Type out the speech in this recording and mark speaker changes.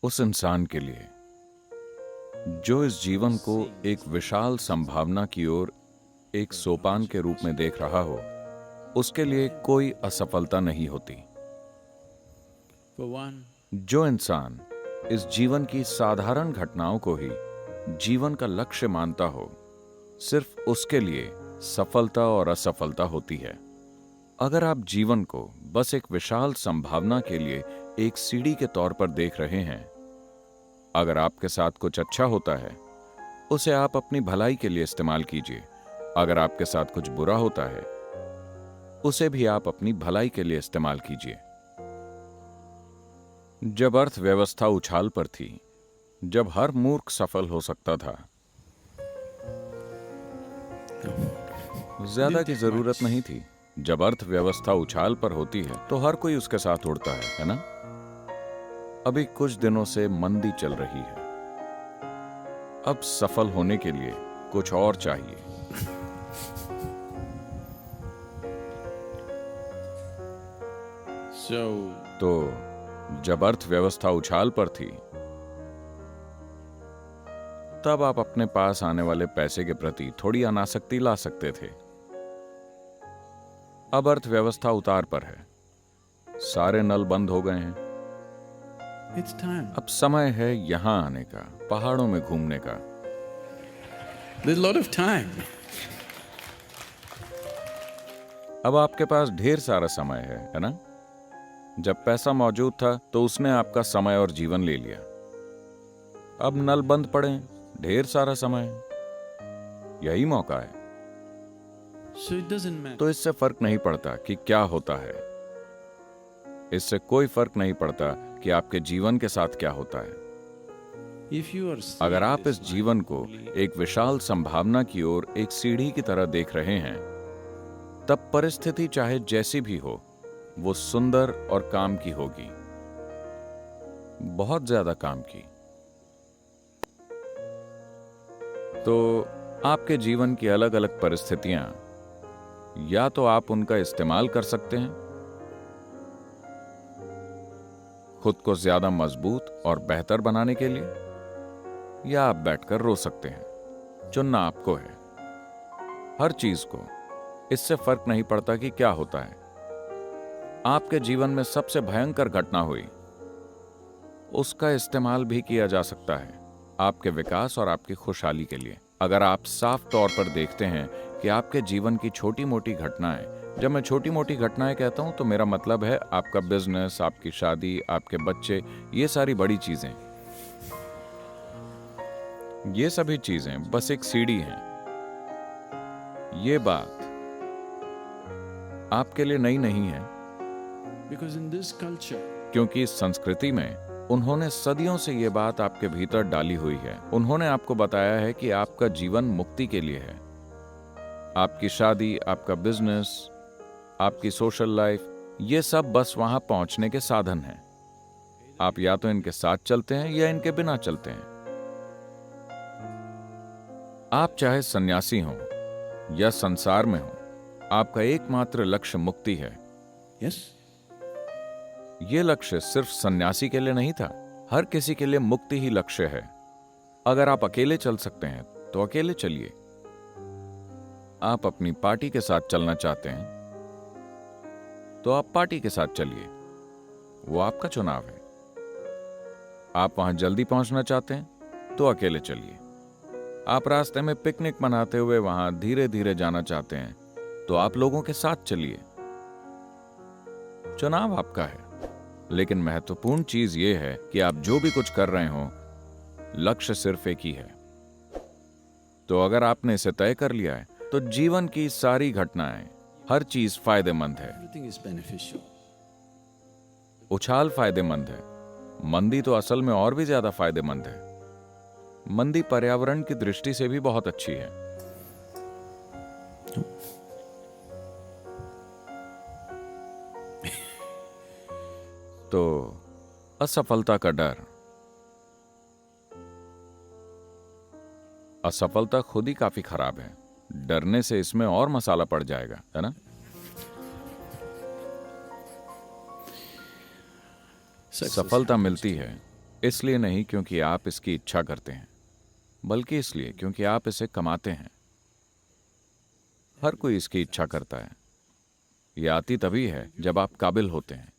Speaker 1: उस इंसान के लिए जो इस जीवन को एक विशाल संभावना की ओर एक सोपान के रूप में देख रहा हो, उसके लिए कोई असफलता नहीं होती। जो इंसान इस जीवन की साधारण घटनाओं को ही जीवन का लक्ष्य मानता हो, सिर्फ उसके लिए सफलता और असफलता होती है। अगर आप जीवन को बस एक विशाल संभावना के लिए एक सीढ़ी के तौर पर देख रहे हैं, अगर आपके साथ कुछ अच्छा होता है, उसे आप अपनी भलाई के लिए इस्तेमाल कीजिए। अगर आपके साथ कुछ बुरा होता है, उसे भी आप अपनी भलाई के लिए इस्तेमाल कीजिए। जब अर्थव्यवस्था उछाल पर थी, जब हर मूर्ख सफल हो सकता था, ज्यादा की जरूरत नहीं थी। जब अर्थव्यवस्था उछाल पर होती है तो हर कोई उसके साथ उड़ता है ना? अभी कुछ दिनों से मंदी चल रही है। अब सफल होने के लिए कुछ और चाहिए। तो जब अर्थव्यवस्था उछाल पर थी, तब आप अपने पास आने वाले पैसे के प्रति थोड़ी अनासक्ति ला सकते थे। अब अर्थव्यवस्था उतार पर है, सारे नल बंद हो गए हैं। अब समय है यहां आने का, पहाड़ों में घूमने का।
Speaker 2: There's a lot of time.
Speaker 1: अब आपके पास ढेर सारा समय है ना? जब पैसा मौजूद था तो उसने आपका समय और जीवन ले लिया। अब नल बंद पड़े हैं, ढेर सारा समय है, यही मौका है।
Speaker 2: So it doesn't matter.
Speaker 1: तो इससे फर्क नहीं पड़ता कि क्या होता है, इससे कोई फर्क नहीं पड़ता कि आपके जीवन के साथ क्या होता है।
Speaker 2: If you are
Speaker 1: अगर
Speaker 2: seeing
Speaker 1: आप
Speaker 2: this
Speaker 1: इस जीवन को
Speaker 2: mindfully,
Speaker 1: एक विशाल संभावना की ओर एक सीढ़ी की तरह देख रहे हैं, तब परिस्थिति चाहे जैसी भी हो, वो सुंदर और काम की होगी, बहुत ज्यादा काम की। तो आपके जीवन की अलग अलग परिस्थितियां, या तो आप उनका इस्तेमाल कर सकते हैं खुद को ज्यादा मजबूत और बेहतर बनाने के लिए, या आप बैठकर रो सकते हैं। चुनना आपको है। हर चीज को, इससे फर्क नहीं पड़ता कि क्या होता है। आपके जीवन में सबसे भयंकर घटना हुई, उसका इस्तेमाल भी किया जा सकता है आपके विकास और आपकी खुशहाली के लिए। अगर आप साफ तौर पर देखते हैं कि आपके जीवन की छोटी मोटी घटनाएं, जब मैं छोटी मोटी घटनाएं कहता हूं तो मेरा मतलब है आपका बिजनेस, आपकी शादी, आपके बच्चे, ये सारी बड़ी चीजें, ये सभी चीजें बस एक सीढ़ी हैं। ये बात आपके लिए नई नहीं है,
Speaker 2: because in this culture,
Speaker 1: क्योंकि इस संस्कृति में उन्होंने सदियों से ये बात आपके भीतर डाली हुई है। उन्होंने आपको बताया है कि आपका जीवन मुक्ति के लिए है। आपकी शादी, आपका बिजनेस, आपकी सोशल लाइफ, ये सब बस वहां पहुंचने के साधन हैं। आप या तो इनके साथ चलते हैं या इनके बिना चलते हैं। आप चाहे सन्यासी हों या संसार में हों, आपका एकमात्र लक्ष्य मुक्ति है।
Speaker 2: yes,
Speaker 1: ये लक्ष्य सिर्फ सन्यासी के लिए नहीं था, हर किसी के लिए मुक्ति ही लक्ष्य है। अगर आप अकेले चल सकते हैं तो अकेले चलिए। आप अपनी पार्टी के साथ चलना चाहते हैं तो आप पार्टी के साथ चलिए, वो आपका चुनाव है। आप वहां जल्दी पहुंचना चाहते हैं तो अकेले चलिए। आप रास्ते में पिकनिक मनाते हुए वहां धीरे धीरे जाना चाहते हैं तो आप लोगों के साथ चलिए। चुनाव आपका है। लेकिन महत्वपूर्ण चीज यह है कि आप जो भी कुछ कर रहे हो, लक्ष्य सिर्फ एक ही है। तो अगर आपने इसे तय कर लिया है तो जीवन की सारी घटनाएं, हर चीज फायदेमंद है।
Speaker 2: everything is beneficial.
Speaker 1: उछाल फायदेमंद है, मंदी तो असल में और भी ज्यादा फायदेमंद है। मंदी पर्यावरण की दृष्टि से भी बहुत अच्छी है। तो असफलता का डर, असफलता खुद ही काफी खराब है। डरने से इसमें और मसाला पड़ जाएगा, है ना? सफलता मिलती है इसलिए नहीं क्योंकि आप इसकी इच्छा करते हैं, बल्कि इसलिए क्योंकि आप इसे कमाते हैं। हर कोई इसकी इच्छा करता है। ये आती तभी है जब आप काबिल होते हैं।